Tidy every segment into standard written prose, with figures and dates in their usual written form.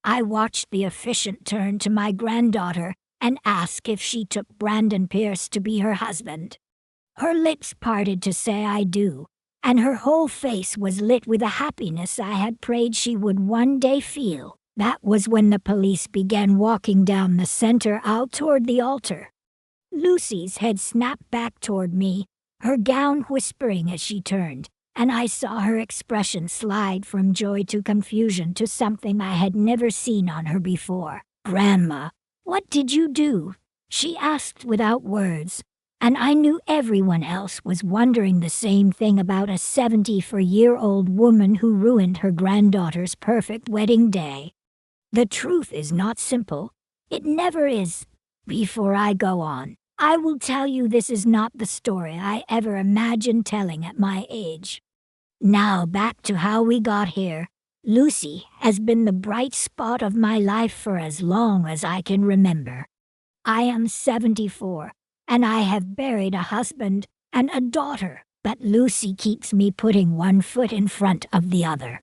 I watched the officiant turn to my granddaughter and ask if she took Brandon Pierce to be her husband. Her lips parted to say I do, and her whole face was lit with a happiness I had prayed she would one day feel. That was when the police began walking down the center aisle toward the altar. Lucy's head snapped back toward me, her gown whispering as she turned, and I saw her expression slide from joy to confusion to something I had never seen on her before. "Grandma, what did you do?" she asked without words, and I knew everyone else was wondering the same thing about a 74-year-old woman who ruined her granddaughter's perfect wedding day. The truth is not simple. It never is. Before I go on, I will tell you this is not the story I ever imagined telling at my age. Now back to how we got here. Lucy has been the bright spot of my life for as long as I can remember. I am 74, and I have buried a husband and a daughter, but Lucy keeps me putting one foot in front of the other.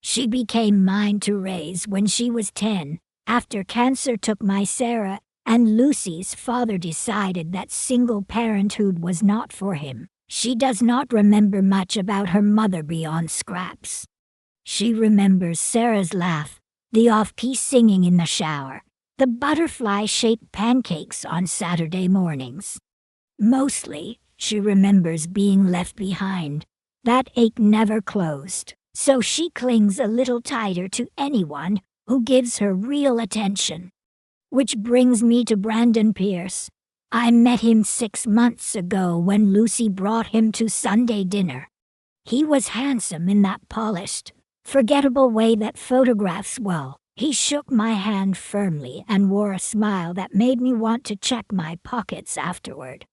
She became mine to raise when she was 10, after cancer took my Sarah, and Lucy's father decided that single parenthood was not for him. She does not remember much about her mother beyond scraps. She remembers Sarah's laugh, the off-key singing in the shower, the butterfly-shaped pancakes on Saturday mornings. Mostly, she remembers being left behind. That ache never closed, so she clings a little tighter to anyone who gives her real attention. Which brings me to Brandon Pierce. I met him 6 months ago when Lucy brought him to Sunday dinner. He was handsome in that polished, forgettable way that photographs well. He shook my hand firmly and wore a smile that made me want to check my pockets afterward.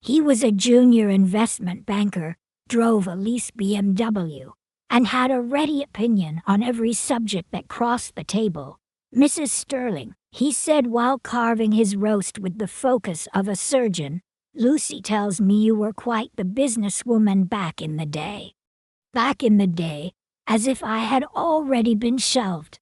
He was a junior investment banker, drove a lease BMW, and had a ready opinion on every subject that crossed the table. "Mrs. Sterling," he said while carving his roast with the focus of a surgeon, "Lucy tells me you were quite the businesswoman back in the day." Back in the day, as if I had already been shelved.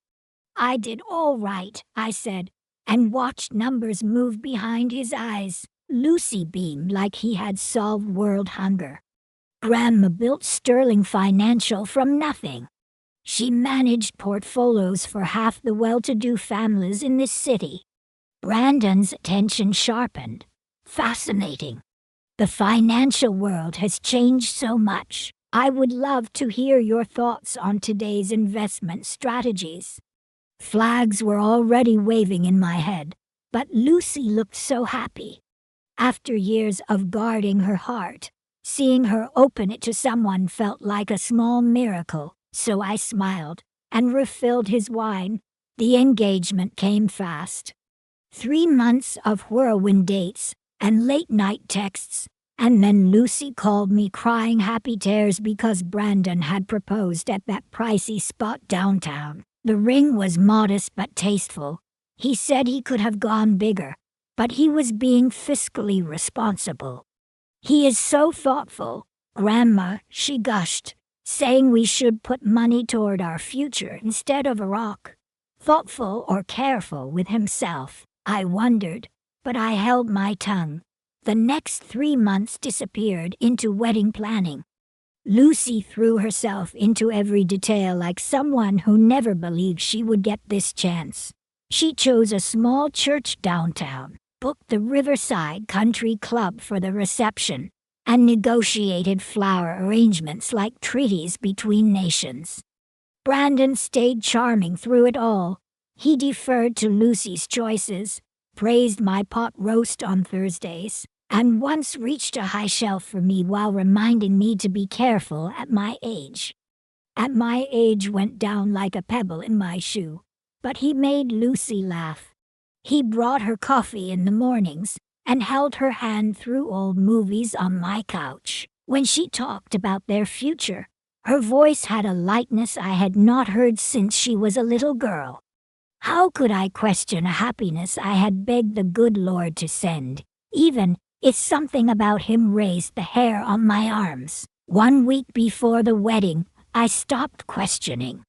"I did all right," I said, and watched numbers move behind his eyes. Lucy beamed like he had solved world hunger. "Grandma built Sterling Financial from nothing. She managed portfolios for half the well-to-do families in this city." Brandon's attention sharpened. "Fascinating. The financial world has changed so much. I would love to hear your thoughts on today's investment strategies." Flags were already waving in my head, but Lucy looked so happy. After years of guarding her heart, seeing her open it to someone felt like a small miracle, so I smiled and refilled his wine. The engagement came fast. 3 months of whirlwind dates and late-night texts, and then Lucy called me crying happy tears because Brandon had proposed at that pricey spot downtown. The ring was modest but tasteful. He said he could have gone bigger, but he was being fiscally responsible. "He is so thoughtful, Grandma," she gushed, saying we should put money toward our future instead of a rock. Thoughtful or careful with himself, I wondered, but I held my tongue. The next 3 months disappeared into wedding planning. Lucy threw herself into every detail like someone who never believed she would get this chance. She chose a small church downtown, booked the Riverside Country Club for the reception, and negotiated flower arrangements like treaties between nations. Brandon stayed charming through it all. He deferred to Lucy's choices, praised my pot roast on Thursdays, and once reached a high shelf for me while reminding me to be careful at my age. At my age went down like a pebble in my shoe, but he made Lucy laugh. He brought her coffee in the mornings and held her hand through old movies on my couch. When she talked about their future, her voice had a lightness I had not heard since she was a little girl. How could I question a happiness I had begged the good Lord to send, even if something about him raised the hair on my arms? 1 week before the wedding, I stopped questioning.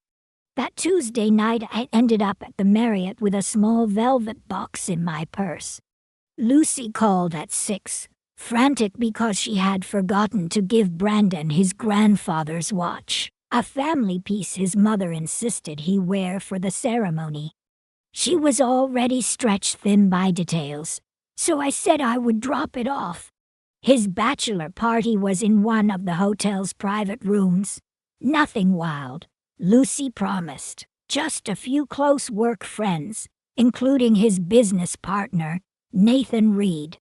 That Tuesday night I ended up at the Marriott with a small velvet box in my purse. Lucy called at 6, frantic because she had forgotten to give Brandon his grandfather's watch, a family piece his mother insisted he wear for the ceremony. She was already stretched thin by details, so I said I would drop it off. His bachelor party was in one of the hotel's private rooms. Nothing wild, Lucy promised. Just a few close work friends, including his business partner, Nathan Reed.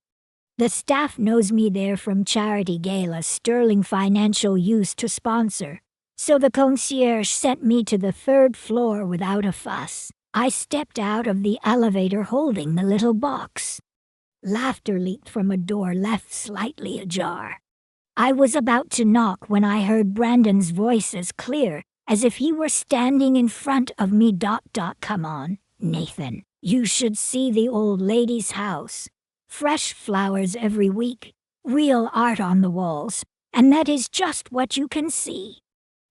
The staff knows me there from charity galas Sterling Financial used to sponsor, so the concierge sent me to the 3rd floor without a fuss. I stepped out of the elevator holding the little box. Laughter leaked from a door left slightly ajar. I was about to knock when I heard Brandon's voice as clear as if he were standing in front of me. Come on, Nathan. You should see the old lady's house. Fresh flowers every week, real art on the walls, and that is just what you can see.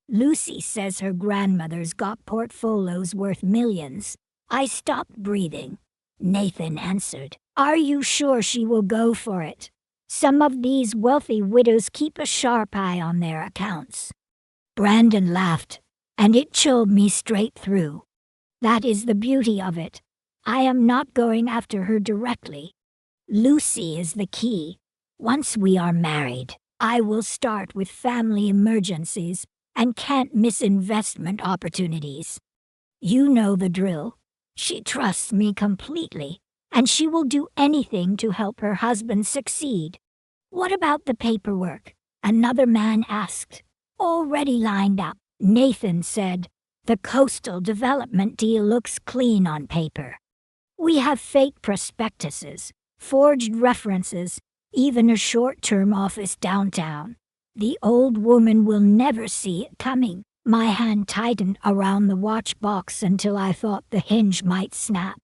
Lucy says her grandmother's got portfolios worth millions. I stopped breathing. Nathan answered, "Are you sure she will go for it? Some of these wealthy widows keep a sharp eye on their accounts." Brandon laughed, and it chilled me straight through. That is the beauty of it. I am not going after her directly. Lucy is the key. Once we are married, I will start with family emergencies and can't miss investment opportunities. You know the drill. She trusts me completely, and she will do anything to help her husband succeed. What about the paperwork? Another man asked. Already lined up, Nathan said. The coastal development deal looks clean on paper. We have fake prospectuses, forged references, even a short-term office downtown. The old woman will never see it coming. My hand tightened around the watch box until I thought the hinge might snap.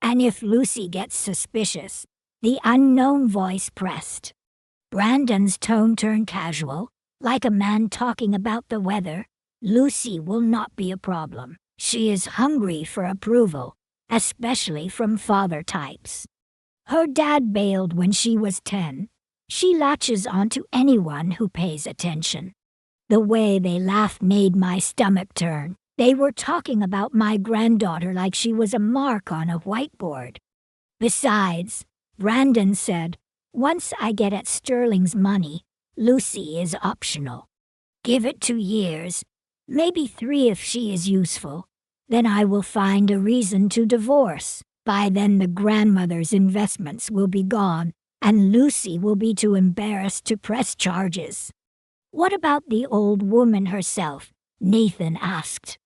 And if Lucy gets suspicious, the unknown voice pressed. Brandon's tone turned casual, like a man talking about the weather. Lucy will not be a problem. She is hungry for approval, especially from father types. Her dad bailed when she was 10. She latches onto anyone who pays attention. The way they laughed made my stomach turn. They were talking about my granddaughter like she was a mark on a whiteboard. Besides, Brandon said, once I get at Sterling's money, Lucy is optional. Give it 2 years, maybe 3 if she is useful. Then I will find a reason to divorce. By then the grandmother's investments will be gone, and Lucy will be too embarrassed to press charges. What about the old woman herself? Nathan asked.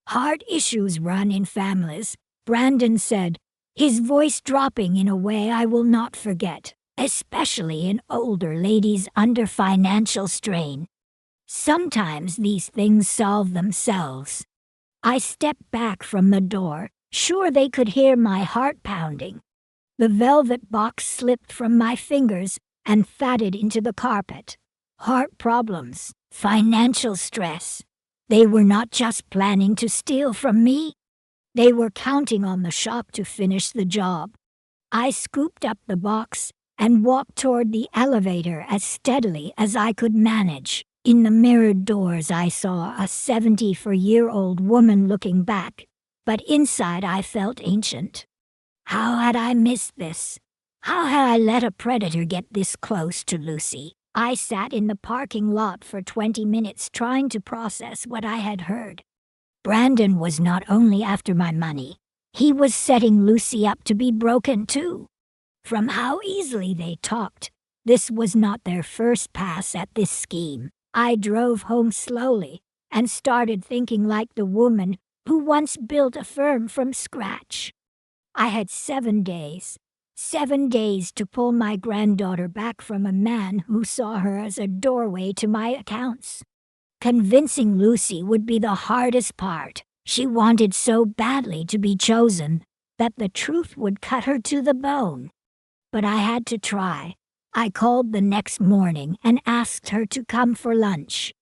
Heart issues run in families, Brandon said, his voice dropping in a way I will not forget, especially in older ladies under financial strain. Sometimes these things solve themselves. I stepped back from the door, sure they could hear my heart pounding. The velvet box slipped from my fingers and thudded into the carpet. Heart problems, financial stress. They were not just planning to steal from me. They were counting on the shop to finish the job. I scooped up the box and walked toward the elevator as steadily as I could manage. In the mirrored doors I saw a 74-year-old woman looking back, but inside I felt ancient. How had I missed this? How had I let a predator get this close to Lucy? I sat in the parking lot for 20 minutes trying to process what I had heard. Brandon was not only after my money, he was setting Lucy up to be broken too. From how easily they talked, this was not their first pass at this scheme. I drove home slowly and started thinking like the woman who once built a firm from scratch. I had 7 days. 7 days to pull my granddaughter back from a man who saw her as a doorway to my accounts. Convincing Lucy would be the hardest part. She wanted so badly to be chosen that the truth would cut her to the bone. But I had to try. I called the next morning and asked her to come for lunch.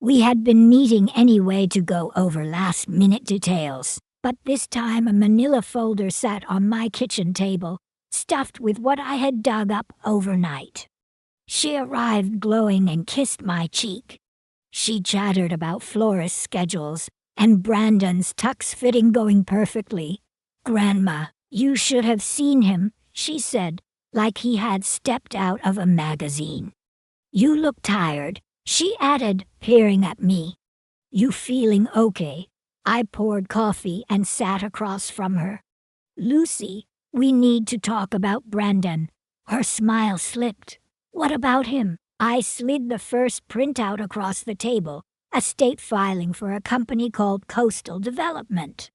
We had been meeting anyway to go over last-minute details, but this time a manila folder sat on my kitchen table, stuffed with what I had dug up overnight. She arrived glowing and kissed my cheek. She chattered about florist schedules and Brandon's tux fitting going perfectly. "Grandma, you should have seen him," she said, like he had stepped out of a magazine. "You look tired," she added, peering at me. "You feeling okay?" I poured coffee and sat across from her. "Lucy, we need to talk about Brandon." Her smile slipped. "What about him?" I slid the first printout across the table, a state filing for a company called Coastal Development.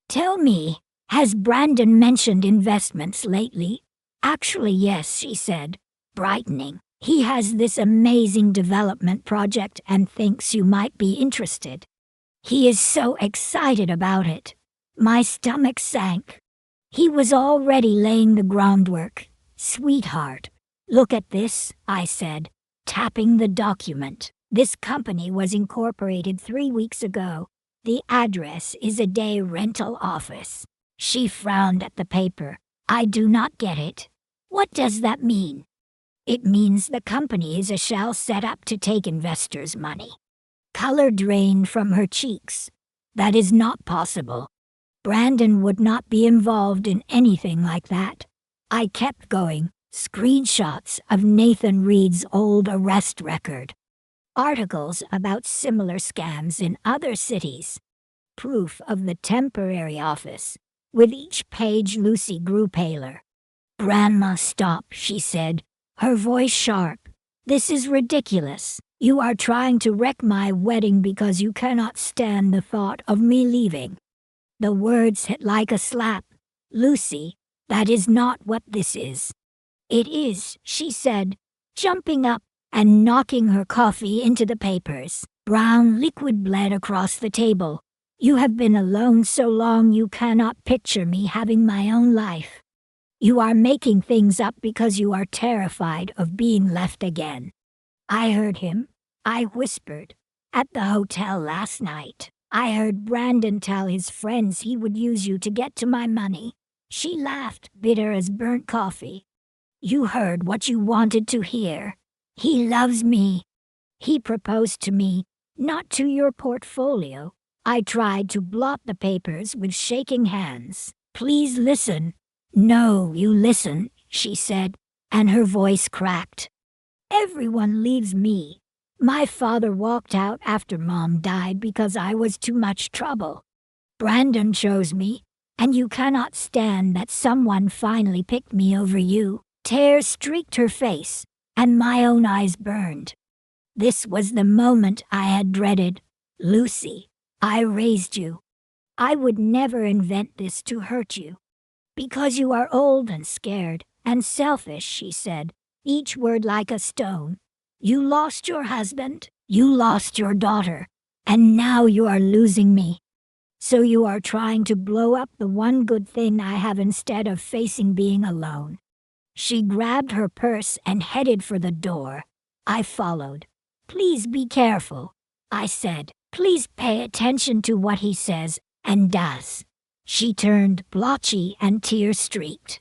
"Tell me, has Brandon mentioned investments lately?" "Actually, yes," she said, brightening. "He has this amazing development project and thinks you might be interested. He is so excited about it." My stomach sank. He was already laying the groundwork. "Sweetheart, look at this," I said, tapping the document. "This company was incorporated 3 weeks ago. The address is a day rental office." She frowned at the paper. "I do not get it. What does that mean?" "It means the company is a shell set up to take investors' money." Color drained from her cheeks. "That is not possible. Brandon would not be involved in anything like that." I kept going. Screenshots of Nathan Reed's old arrest record. Articles about similar scams in other cities. Proof of the temporary office. With each page, Lucy grew paler. "Grandma, stop," she said, her voice sharp. "This is ridiculous. You are trying to wreck my wedding because you cannot stand the thought of me leaving." The words hit like a slap. "Lucy, that is not what this is." "It is," she said, jumping up and knocking her coffee into the papers. Brown liquid bled across the table. "You have been alone so long you cannot picture me having my own life. You are making things up because you are terrified of being left again." "I heard him," I whispered. "At the hotel last night. I heard Brandon tell his friends he would use you to get to my money." She laughed, bitter as burnt coffee. "You heard what you wanted to hear. He loves me. He proposed to me, not to your portfolio." I tried to blot the papers with shaking hands. "Please listen." "No, you listen," she said, and her voice cracked. "Everyone leaves me. My father walked out after Mom died because I was too much trouble. Brandon chose me, and you cannot stand that someone finally picked me over you." Tears streaked her face, and my own eyes burned. This was the moment I had dreaded. "Lucy, I raised you. I would never invent this to hurt you." "Because you are old and scared and selfish," she said, each word like a stone. "You lost your husband, you lost your daughter, and now you are losing me. So you are trying to blow up the one good thing I have instead of facing being alone." She grabbed her purse and headed for the door. I followed. "Please be careful," I said. "Please pay attention to what he says and does." She turned blotchy and tear-streaked.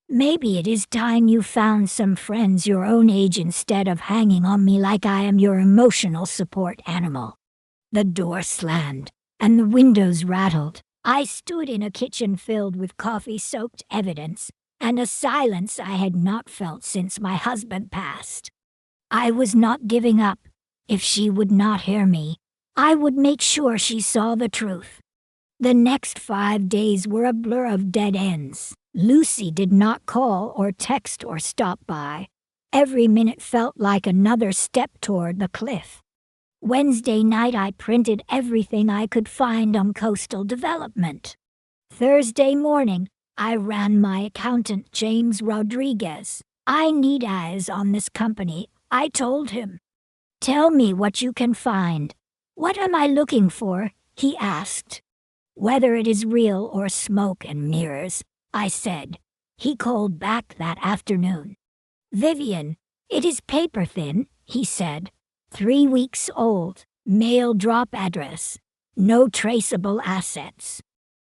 "Maybe it is time you found some friends your own age instead of hanging on me like I am your emotional support animal." The door slammed, and the windows rattled. I stood in a kitchen filled with coffee-soaked evidence, and a silence I had not felt since my husband passed. I was not giving up. If she would not hear me, I would make sure she saw the truth. The next 5 days were a blur of dead ends. Lucy did not call or text or stop by. Every minute felt like another step toward the cliff. Wednesday night I printed everything I could find on Coastal Development. Thursday morning, I ran my accountant James Rodriguez. "I need eyes on this company," I told him. "Tell me what you can find." "What am I looking for?" he asked. "Whether it is real or smoke and mirrors," I said. He called back that afternoon. "Vivian, it is paper thin," he said. 3 weeks old. Mail drop address. No traceable assets.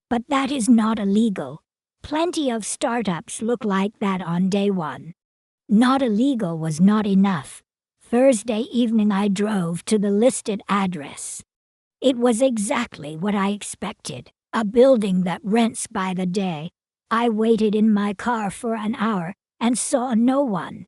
But that is not illegal. Plenty of startups look like that on day one. Not illegal was not enough. Thursday evening I drove to the listed address. It was exactly what I expected, a building that rents by the day. I waited in my car for an hour and saw no one.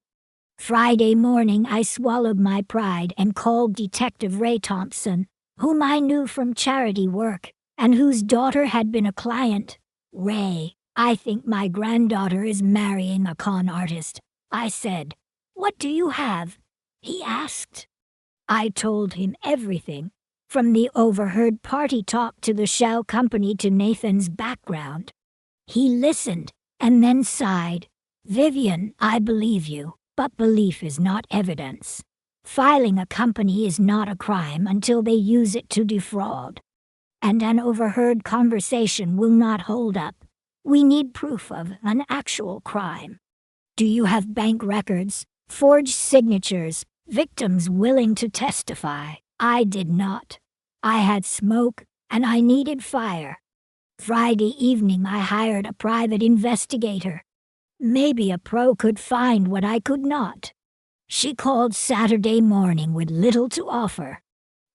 Friday morning I swallowed my pride and called Detective Ray Thompson, whom I knew from charity work and whose daughter had been a client. Ray, I think my granddaughter is marrying a con artist, I said. What do you have? He asked. I told him everything, from the overheard party talk to the shell company to Nathan's background. He listened and then sighed. Vivian, I believe you, but belief is not evidence. Filing a company is not a crime until they use it to defraud. And an overheard conversation will not hold up. We need proof of an actual crime. Do you have bank records, forged signatures, victims willing to testify? I did not. I had smoke, and I needed fire. Friday evening I hired a private investigator. Maybe a pro could find what I could not. She called Saturday morning with little to offer.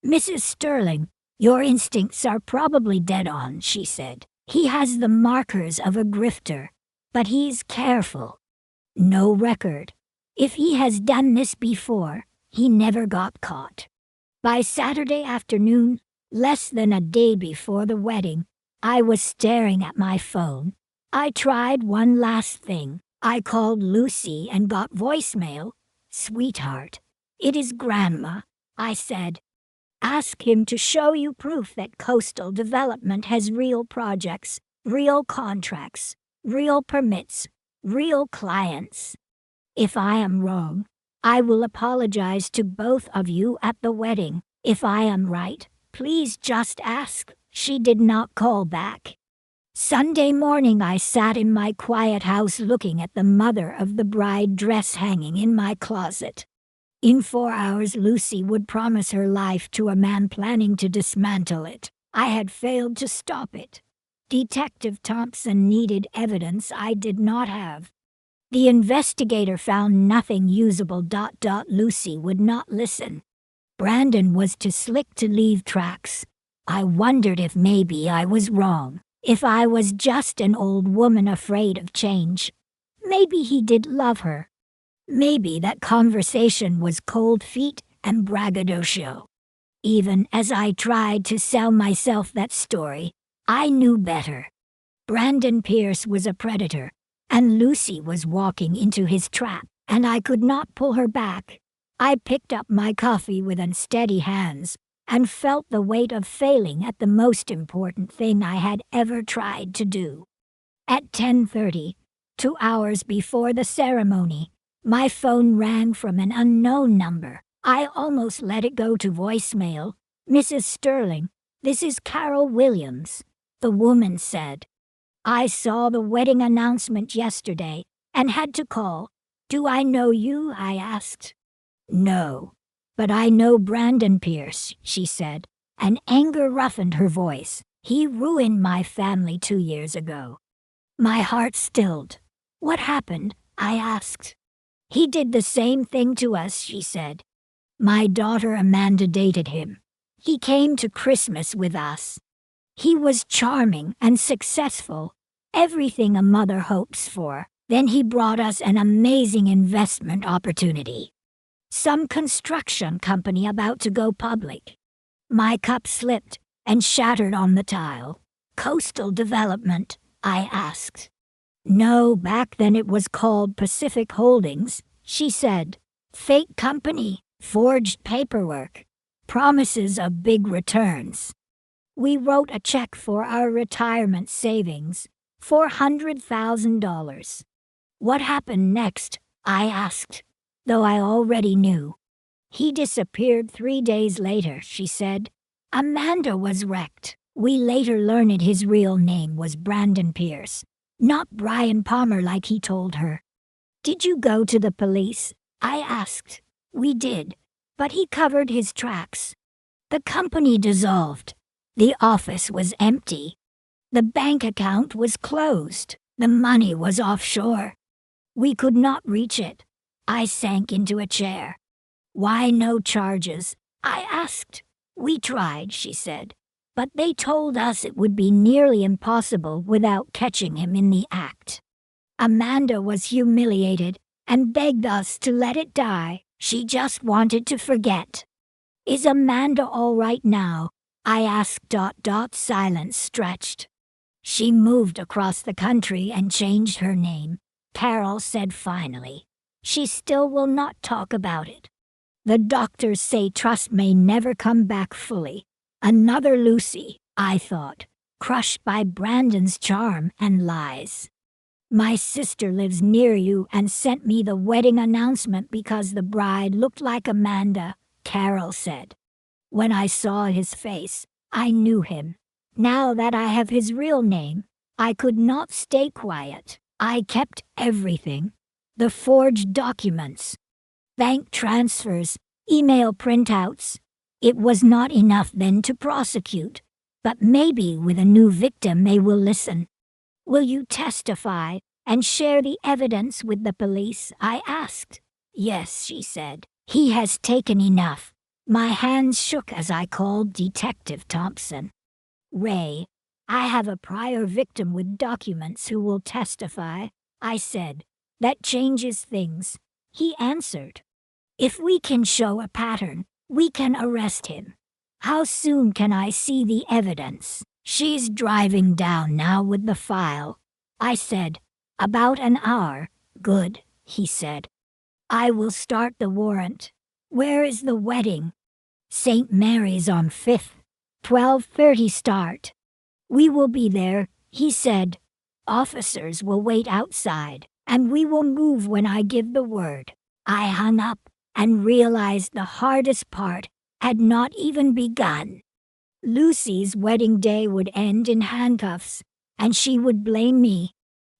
Mrs. Sterling, your instincts are probably dead on, she said. He has the markers of a grifter, but he's careful. No record. If he has done this before, he never got caught. By Saturday afternoon, less than a day before the wedding, I was staring at my phone. I tried one last thing. I called Lucy and got voicemail. Sweetheart, it is Grandma, I said. Ask him to show you proof that coastal development has real projects, real contracts, real permits, real clients. If I am wrong, I will apologize to both of you at the wedding. If I am right, please just ask. She did not call back. Sunday morning I sat in my quiet house looking at the mother of the bride dress hanging in my closet. In 4 hours Lucy would promise her life to a man planning to dismantle it. I had failed to stop it. Detective Thompson needed evidence I did not have. The investigator found nothing usable. Lucy would not listen. Brandon was too slick to leave tracks. I wondered if maybe I was wrong, if I was just an old woman afraid of change. Maybe he did love her. Maybe that conversation was cold feet and braggadocio. Even as I tried to sell myself that story, I knew better. Brandon Pierce was a predator, and Lucy was walking into his trap, and I could not pull her back. I picked up my coffee with unsteady hands and felt the weight of failing at the most important thing I had ever tried to do. At 10:30, 2 hours before the ceremony, my phone rang from an unknown number. I almost let it go to voicemail. Mrs. Sterling, this is Carol Williams, the woman said. I saw the wedding announcement yesterday and had to call. Do I know you? I asked. No, but I know Brandon Pierce, she said, and anger roughened her voice. He ruined my family 2 years ago. My heart stilled. What happened? I asked. He did the same thing to us, she said. My daughter Amanda dated him. He came to Christmas with us. He was charming and successful, everything a mother hopes for. Then he brought us an amazing investment opportunity. Some construction company about to go public. My cup slipped and shattered on the tile. Coastal development, I asked. No, back then it was called Pacific Holdings, she said. Fake company, forged paperwork, promises of big returns. We wrote a check for our retirement savings, $400,000. What happened next? I asked, though I already knew. He disappeared 3 days later, she said. Amanda was wrecked. We later learned his real name was Brandon Pierce, not Brian Palmer like he told her. Did you go to the police? I asked. We did, but he covered his tracks. The company dissolved. The office was empty. The bank account was closed. The money was offshore. We could not reach it. I sank into a chair. Why no charges? I asked. We tried, she said, but they told us it would be nearly impossible without catching him in the act. Amanda was humiliated and begged us to let it die. She just wanted to forget. Is Amanda all right now? I asked. Silence stretched. She moved across the country and changed her name, Carol said finally. She still will not talk about it. The doctors say trust may never come back fully. Another Lucy, I thought, crushed by Brandon's charm and lies. My sister lives near you and sent me the wedding announcement because the bride looked like Amanda, Carol said. When I saw his face, I knew him. Now that I have his real name, I could not stay quiet. I kept everything. The forged documents, bank transfers, email printouts. It was not enough then to prosecute, but maybe with a new victim they will listen. Will you testify and share the evidence with the police? I asked. Yes, she said. He has taken enough. My hands shook as I called Detective Thompson. Ray, I have a prior victim with documents who will testify, I said. That changes things. He answered. If we can show a pattern, we can arrest him. How soon can I see the evidence? She's driving down now with the file. I said. About an hour. Good, he said. I will start the warrant. Where is the wedding? St. Mary's on 5th. 12:30 start. We will be there, he said. Officers will wait outside, and we will move when I give the word. I hung up and realized the hardest part had not even begun. Lucy's wedding day would end in handcuffs, and she would blame me.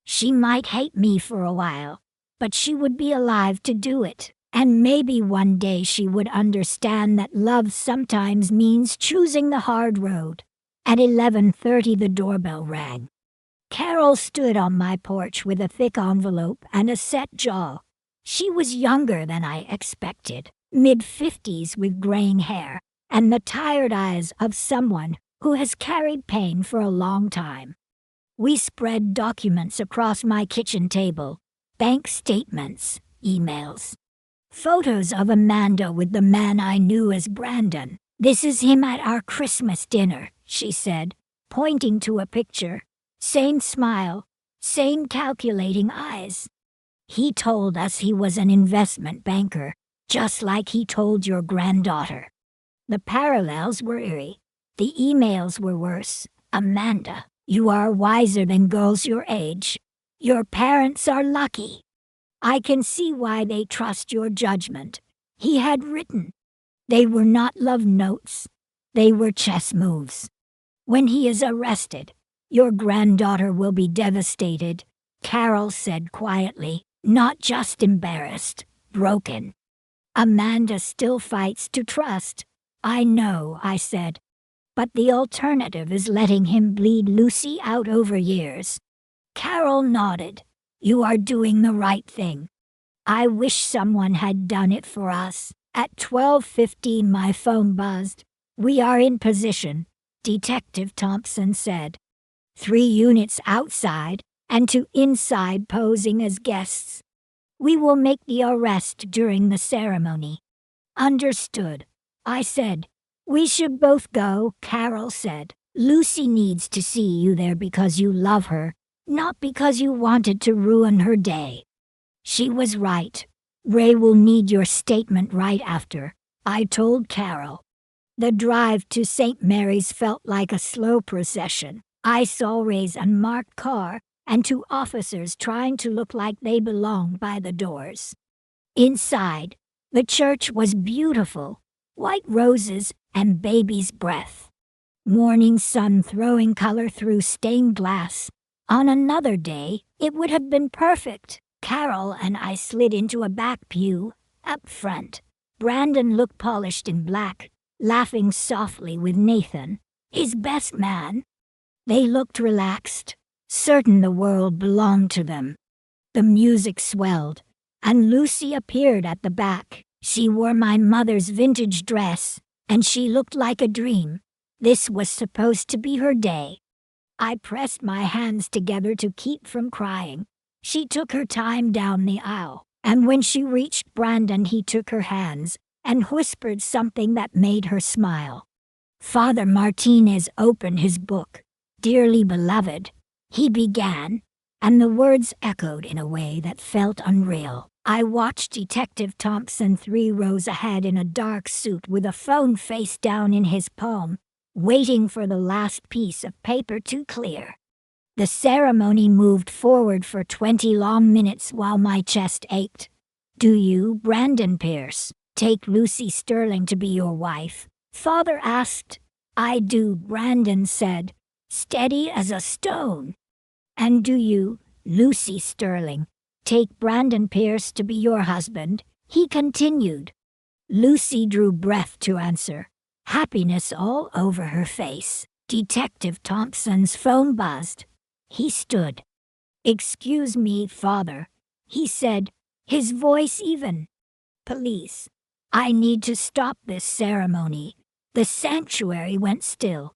She might hate me for a while, but she would be alive to do it. And maybe one day she would understand that love sometimes means choosing the hard road. At 11:30 the doorbell rang. Carol stood on my porch with a thick envelope and a set jaw. She was younger than I expected, mid-50s with graying hair, and the tired eyes of someone who has carried pain for a long time. We spread documents across my kitchen table, bank statements, emails. Photos of Amanda with the man I knew as Brandon. This is him at our Christmas dinner, she said, pointing to a picture. Same smile, same calculating eyes. He told us he was an investment banker, just like he told your granddaughter. The parallels were eerie. The emails were worse. Amanda, you are wiser than girls your age. Your parents are lucky. I can see why they trust your judgment. He had written. They were not love notes. They were chess moves. When he is arrested, your granddaughter will be devastated, Carol said quietly, not just embarrassed, broken. Amanda still fights to trust. I know, I said. But the alternative is letting him bleed Lucy out over years. Carol nodded. You are doing the right thing. I wish someone had done it for us. At 12:15 my phone buzzed. We are in position, Detective Thompson said. 3 units outside and 2 inside posing as guests. We will make the arrest during the ceremony. Understood, I said. We should both go, Carol said. Lucy needs to see you there because you love her, not because you wanted to ruin her day. She was right. Ray will need your statement right after, I told Carol. The drive to St. Mary's felt like a slow procession. I saw Ray's unmarked car and 2 officers trying to look like they belonged by the doors. Inside, the church was beautiful, white roses and baby's breath. Morning sun throwing color through stained glass. On another day, it would have been perfect. Carol and I slid into a back pew, up front. Brandon looked polished in black, laughing softly with Nathan, his best man. They looked relaxed, certain the world belonged to them. The music swelled, and Lucy appeared at the back. She wore my mother's vintage dress, and she looked like a dream. This was supposed to be her day. I pressed my hands together to keep from crying. She took her time down the aisle, and when she reached Brandon, he took her hands and whispered something that made her smile. Father Martinez opened his book. "Dearly beloved," he began, and the words echoed in a way that felt unreal. I watched Detective Thompson 3 rows ahead in a dark suit with a phone face down in his palm, waiting for the last piece of paper to clear. The ceremony moved forward for 20 long minutes while my chest ached. "Do you, Brandon Pierce, take Lucy Sterling to be your wife?" Father asked. "I do," Brandon said, steady as a stone. "And do you, Lucy Sterling, take Brandon Pierce to be your husband?" he continued. Lucy drew breath to answer, happiness all over her face. Detective Thompson's phone buzzed. He stood. "Excuse me, Father," he said, his voice even. "Police. I need to stop this ceremony." The sanctuary went still.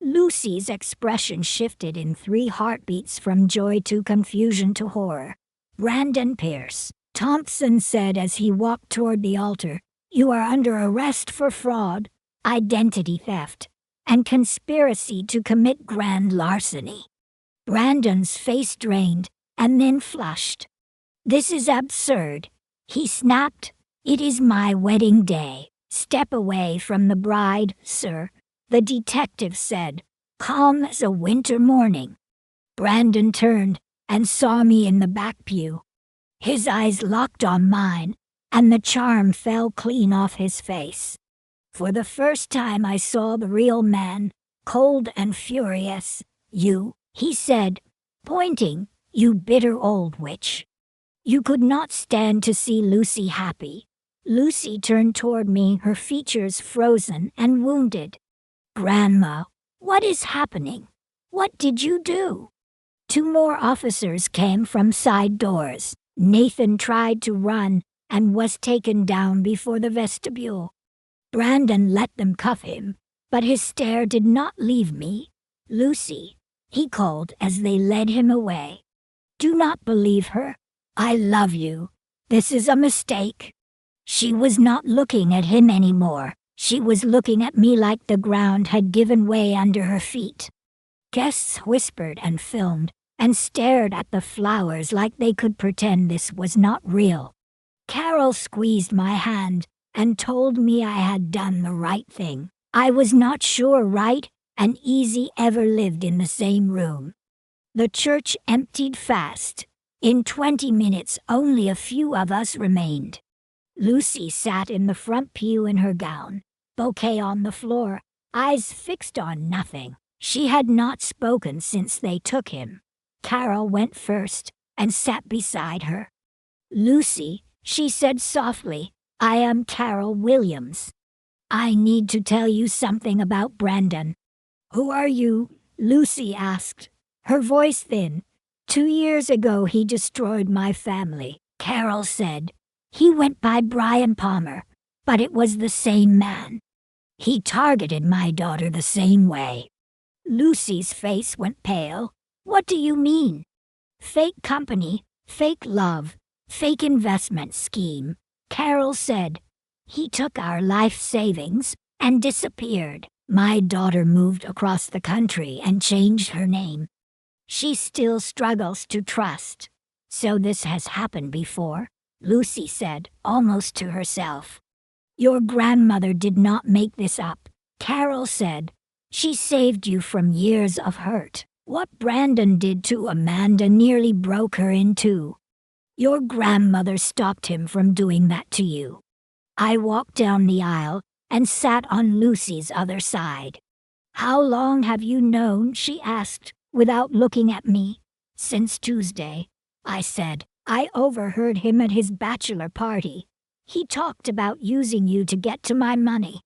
Lucy's expression shifted in 3 heartbeats from joy to confusion to horror. "Brandon Pierce," Thompson said as he walked toward the altar, "you are under arrest for fraud, identity theft, and conspiracy to commit grand larceny." Brandon's face drained and then flushed. "This is absurd," he snapped. "It is my wedding day." "Step away from the bride, sir," the detective said, calm as a winter morning. Brandon turned and saw me in the back pew. His eyes locked on mine, and the charm fell clean off his face. For the first time I saw the real man, cold and furious. "You," he said, pointing, "you bitter old witch. You could not stand to see Lucy happy." Lucy turned toward me, her features frozen and wounded. "Grandma, what is happening? What did you do?" 2 more officers came from side doors. Nathan tried to run and was taken down before the vestibule. Brandon let them cuff him, but his stare did not leave me. "Lucy," he called as they led him away. "Do not believe her. I love you. This is a mistake." She was not looking at him anymore. She was looking at me like the ground had given way under her feet. Guests whispered and filmed and stared at the flowers like they could pretend this was not real. Carol squeezed my hand and told me I had done the right thing. I was not sure Wright and Easy ever lived in the same room. The church emptied fast. In 20 minutes, only a few of us remained. Lucy sat in the front pew in her gown, bouquet on the floor, eyes fixed on nothing. She had not spoken since they took him. Carol went first and sat beside her. "Lucy," she said softly, "I am Carol Williams. I need to tell you something about Brandon." "Who are you?" Lucy asked, her voice thin. "2 years ago he destroyed my family," Carol said. "He went by Brian Palmer, but it was the same man. He targeted my daughter the same way." Lucy's face went pale. "What do you mean?" "Fake company, fake love, fake investment scheme," Carol said. "He took our life savings and disappeared. My daughter moved across the country and changed her name. She still struggles to trust. So this has happened before," Lucy said, almost to herself. "Your grandmother did not make this up," Carol said. "She saved you from years of hurt. What Brandon did to Amanda nearly broke her in two. Your grandmother stopped him from doing that to you." I walked down the aisle and sat on Lucy's other side. "How long have you known?" she asked, without looking at me. "Since Tuesday," I said. "I overheard him at his bachelor party. He talked about using you to get to my money."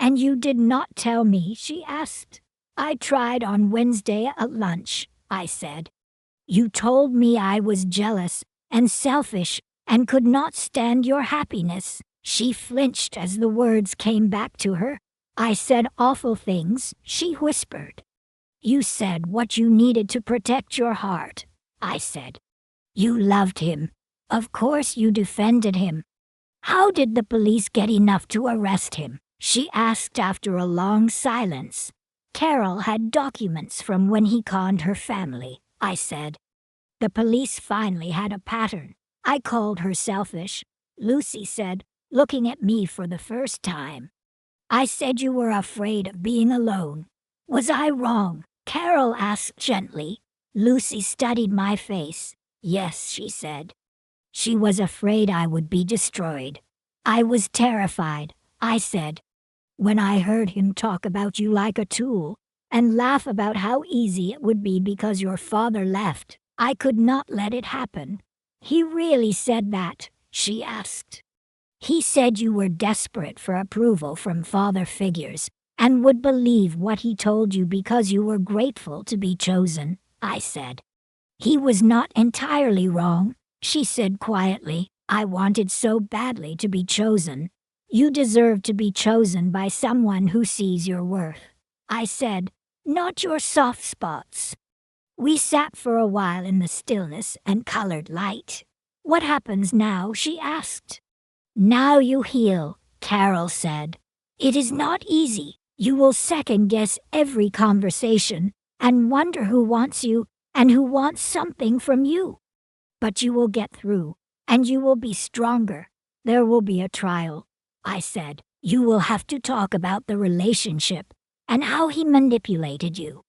"And you did not tell me?" she asked. "I tried on Wednesday at lunch," I said. "You told me I was jealous and selfish and could not stand your happiness." She flinched as the words came back to her. "I said awful things," she whispered. "You said what you needed to protect your heart," I said. "You loved him. Of course you defended him." "How did the police get enough to arrest him?" she asked after a long silence. "Carol had documents from when he conned her family," I said. "The police finally had a pattern." "I called her selfish," Lucy said, looking at me for the first time. "I said you were afraid of being alone. Was I wrong?" Carol asked gently. Lucy studied my face. "Yes," she said. "She was afraid I would be destroyed." "I was terrified," I said. "When I heard him talk about you like a tool, and laugh about how easy it would be because your father left, I could not let it happen." "He really said that?" she asked. "He said you were desperate for approval from father figures, and would believe what he told you because you were grateful to be chosen," I said. "He was not entirely wrong," she said quietly. "I wanted so badly to be chosen." "You deserve to be chosen by someone who sees your worth," I said, "not your soft spots." We sat for a while in the stillness and colored light. "What happens now?" she asked. "Now you heal," Carol said. "It is not easy. You will second-guess every conversation and wonder who wants you and who wants something from you. But you will get through, and you will be stronger. There will be a trial," I said. "You will have to talk about the relationship and how he manipulated you."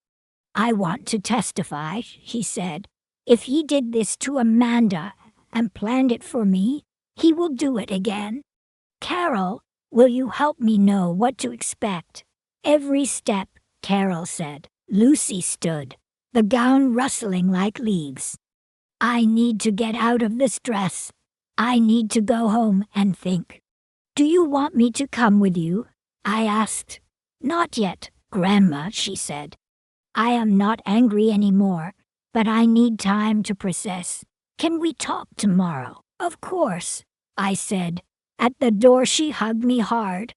"I want to testify," he said. "If he did this to Amanda and planned it for me, he will do it again." "Carol, will you help me know what to expect?" "Every step," Carol said. Lucy stood, the gown rustling like leaves. "I need to get out of this dress. I need to go home and think." "Do you want me to come with you?" I asked. "Not yet, Grandma," she said. "I am not angry anymore, but I need time to process. Can we talk tomorrow?" "Of course," I said. At the door she hugged me hard.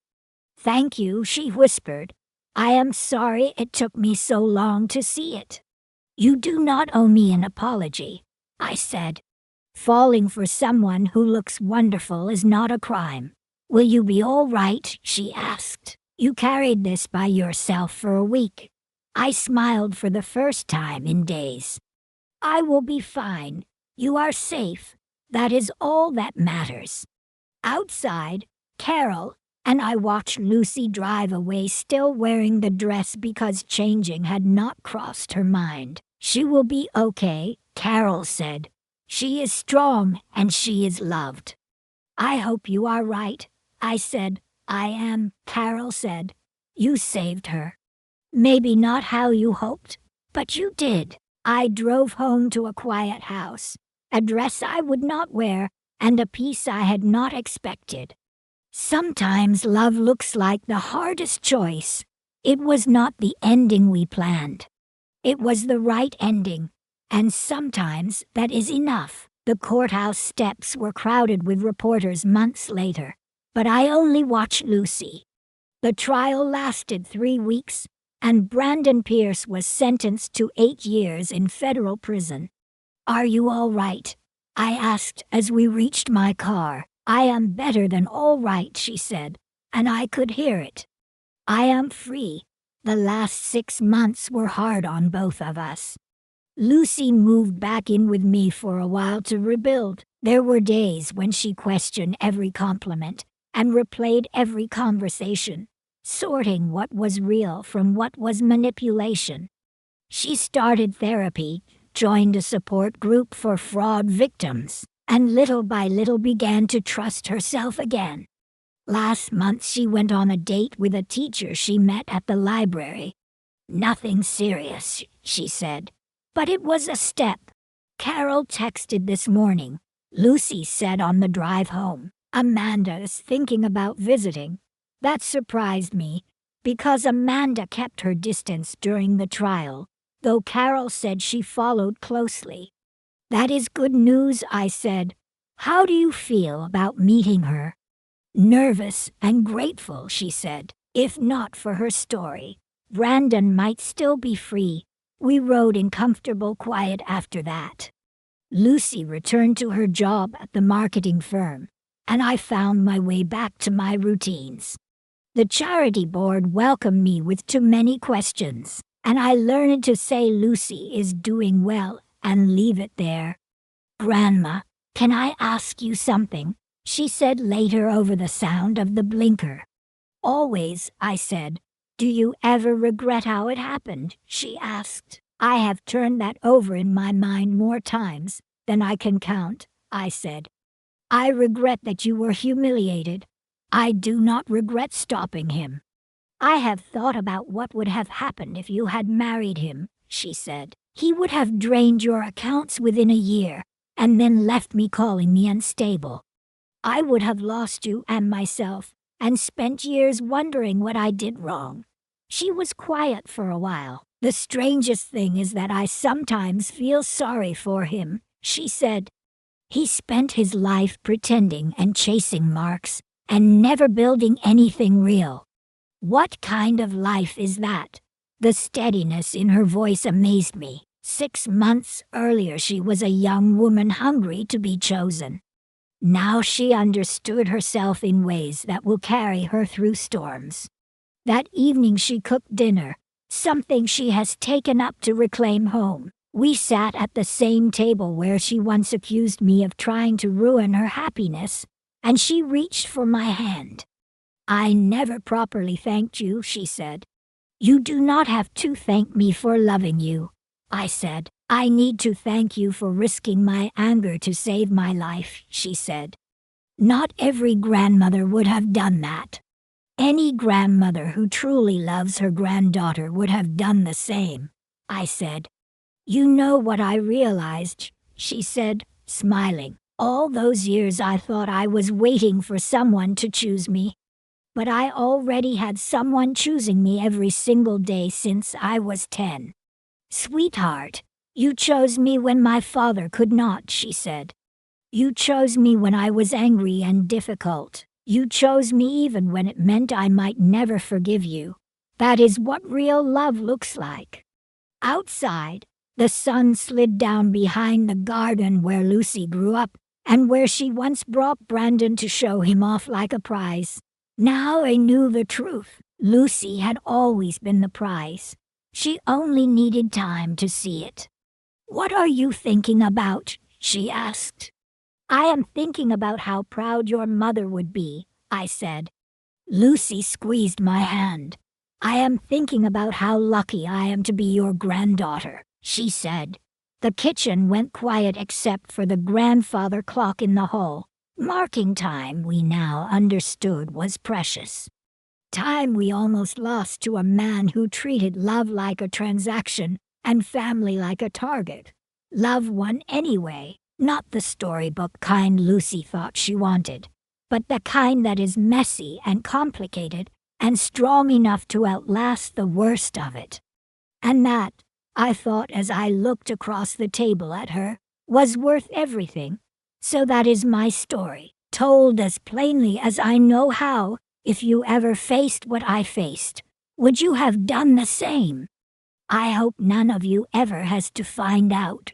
"Thank you," she whispered. "I am sorry it took me so long to see it." "You do not owe me an apology," I said. "Falling for someone who looks wonderful is not a crime." "Will you be all right?" she asked. "You carried this by yourself for a week." I smiled for the first time in days. "I will be fine. You are safe. That is all that matters." Outside, Carol and I watched Lucy drive away, still wearing the dress because changing had not crossed her mind. "She will be okay," Carol said. "She is strong and she is loved." "I hope you are right," I said. "I am," Carol said. "You saved her. Maybe not how you hoped, but you did." I drove home to a quiet house, a dress I would not wear, and a peace I had not expected. Sometimes love looks like the hardest choice. It was not the ending we planned. It was the right ending, and sometimes that is enough. The courthouse steps were crowded with reporters months later, but I only watched Lucy. The trial lasted 3 weeks, and Brandon Pierce was sentenced to 8 years in federal prison. "Are you all right?" I asked as we reached my car. "I am better than all right," she said, and I could hear it. "I am free. The last 6 months were hard on both of us." Lucy moved back in with me for a while to rebuild. There were days when she questioned every compliment and replayed every conversation, sorting what was real from what was manipulation. She started therapy, joined a support group for fraud victims, and little by little began to trust herself again. Last month she went on a date with a teacher she met at the library. "Nothing serious," she said, "but it was a step." Carol texted this morning. Lucy said on the drive home, "Amanda is thinking about visiting. That surprised me, because Amanda kept her distance during the trial, though Carol said she followed closely. That is good news, I said. How do you feel about meeting her? Nervous and grateful, she said. If not for her story, Brandon might still be free. We rode in comfortable quiet after that. Lucy returned to her job at the marketing firm, and I found my way back to my routines. The charity board welcomed me with too many questions, and I learned to say Lucy is doing well and leave it there. Grandma, can I ask you something? She said later over the sound of the blinker. Always, I said. Do you ever regret how it happened? She asked. I have turned that over in my mind more times than I can count, I said. I regret that you were humiliated. I do not regret stopping him. I have thought about what would have happened if you had married him, she said. He would have drained your accounts within a year, and then left me calling me unstable. I would have lost you and myself, and spent years wondering what I did wrong. She was quiet for a while. The strangest thing is that I sometimes feel sorry for him, she said. He spent his life pretending and chasing marks, and never building anything real. What kind of life is that? The steadiness in her voice amazed me. 6 months earlier she was a young woman hungry to be chosen. Now she understood herself in ways that will carry her through storms. That evening she cooked dinner, something she has taken up to reclaim home. We sat at the same table where she once accused me of trying to ruin her happiness, and she reached for my hand. I never properly thanked you, she said. You do not have to thank me for loving you, I said. I need to thank you for risking my anger to save my life, she said. Not every grandmother would have done that. Any grandmother who truly loves her granddaughter would have done the same, I said. You know what I realized, she said, smiling. All those years I thought I was waiting for someone to choose me. But I already had someone choosing me every single day since I was 10. Sweetheart, you chose me when my father could not, she said. You chose me when I was angry and difficult. You chose me even when it meant I might never forgive you. That is what real love looks like. Outside, the sun slid down behind the garden where Lucy grew up and where she once brought Brandon to show him off like a prize. Now I knew the truth. Lucy had always been the prize. She only needed time to see it. What are you thinking about? She asked. I am thinking about how proud your mother would be, I said. Lucy squeezed my hand. I am thinking about how lucky I am to be your granddaughter, she said. The kitchen went quiet except for the grandfather clock in the hall, marking time we now understood was precious. Time we almost lost to a man who treated love like a transaction and family like a target. Love won anyway, not the storybook kind Lucy thought she wanted, but the kind that is messy and complicated and strong enough to outlast the worst of it. And that, I thought as I looked across the table at her, was worth everything. So that is my story, told as plainly as I know how. If you ever faced what I faced, would you have done the same? I hope none of you ever has to find out.